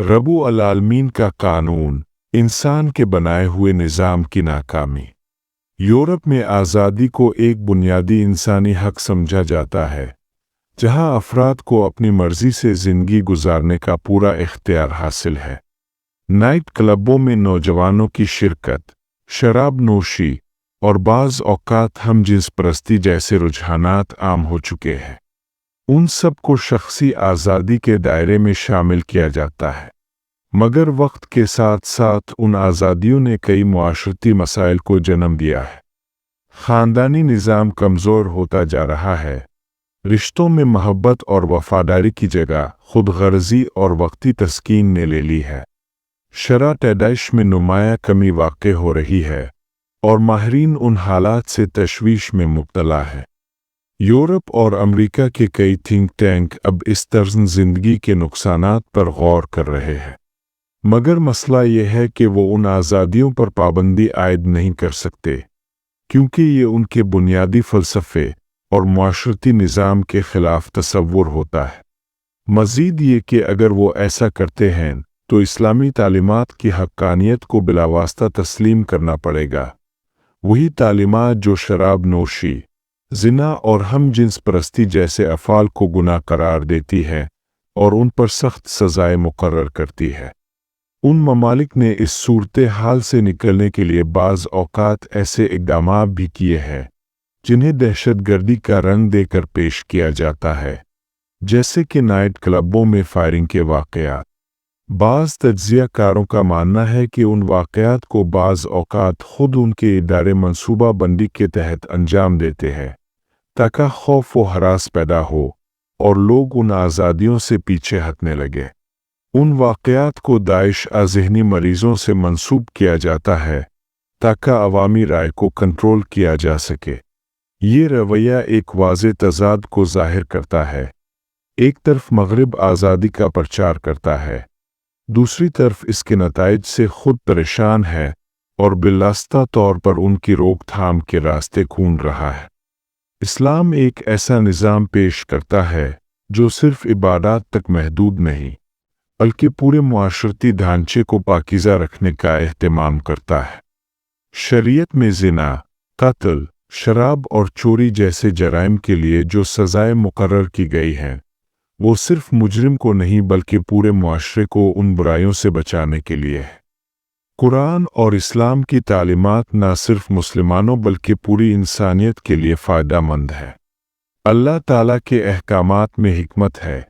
रब्बुल आलमीन का कानून, इंसान के बनाए हुए निज़ाम की नाकामी। यूरोप में आज़ादी को एक बुनियादी इंसानी हक समझा जाता है, जहां अफराद को अपनी मर्जी से ज़िंदगी गुजारने का पूरा इख्तियार हासिल है। नाइट क्लबों में नौजवानों की शिरकत, शराब नोशी और बाज़ औक़ात हमजिन्स परस्ती जैसे रुझानात आम हो चुके हैं। उन सब को शख्सी आज़ादी के दायरे में शामिल किया जाता है, मगर वक्त के साथ साथ उन आज़ादियों ने कई मुआशरती मसाइल को जन्म दिया है। ख़ानदानी निज़ाम कमज़ोर होता जा रहा है। रिश्तों में मोहब्बत और वफ़ादारी की जगह खुदगर्ज़ी और वक्ती तस्कीन ने ले ली है। शरअ पैदाइश में नुमायाँ कमी वाक़ हो रही है और माहिरीन उन हालात से तशवीश में मुब्तला है। यूरोप और अमेरिका के कई थिंक टैंक अब इस तर्ज़ ज़िंदगी के नुकसानात पर गौर कर रहे हैं, मगर मसला यह है कि वो उन आज़ादियों पर पाबंदी आयद नहीं कर सकते, क्योंकि ये उनके बुनियादी फ़लसफ़े और मुआशरती निज़ाम के ख़िलाफ़ तसव्वुर होता है। मज़ीद ये कि अगर वो ऐसा करते हैं तो इस्लामी तालीमात की हक़्क़ानियत को बिलावास्ता तस्लीम करना पड़ेगा। वही तालीमात जो शराब नोशी, ज़िना और हमजिन्स परस्ती जैसे अफ़ाल को गुनाह करार देती है और उन पर सख्त सज़ाएँ मुकर्रर करती है। उन ममालिक ने इस सूरत हाल से निकलने के लिए बाज़ औक़ात ऐसे इक़दामात भी किए हैं जिन्हें दहशतगर्दी का रंग देकर पेश किया जाता है, जैसे कि नाइट क्लबों में फायरिंग के वाक़यात। बाज़ तज्ज़ियाकारों का मानना है कि उन वाक़यात को बाज़ औक़ात ख़ुद उनके इदारे मंसूबा बंदी के तहत अंजाम देते हैं, ताकि खौफ व हरास पैदा हो और लोग उन आज़ादियों से पीछे हटने लगे। उन वाक़यात को दाइश ज़हनी मरीज़ों से मंसूब किया जाता है ताकि अवामी राय को कंट्रोल किया जा सके। ये रवैया एक वाज़े तज़ाद को ज़ाहिर करता है। एक तरफ मग़रिब आज़ादी का प्रचार करता है, दूसरी तरफ इसके नताइज से खुद परेशान है और बिलास्ता तौर पर उनकी रोकथाम के रास्ते ढूंढ रहा है। इस्लाम एक ऐसा निज़ाम पेश करता है जो सिर्फ इबादत तक महदूद नहीं, बल्कि पूरे मुआशरती ढांचे को पाकीज़ा रखने का एहतमाम करता है। शरीयत में ज़िना, कत्ल, शराब और चोरी जैसे जराइम के लिए जो सज़ाएँ मुकर्रर की गई हैं, वो सिर्फ मुजरिम को नहीं बल्कि पूरे मुआशरे को उन बुराइयों से बचाने के लिए है। कुरान और इस्लाम की तालीमात न सिर्फ मुसलमानों बल्कि पूरी इंसानियत के लिए फ़ायदेमंद है। अल्लाह ताला के अहकामात में हिकमत है,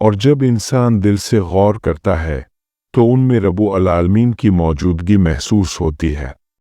और जब इंसान दिल से गौर करता है तो उनमें रब्बुल आलमीन की मौजूदगी महसूस होती है।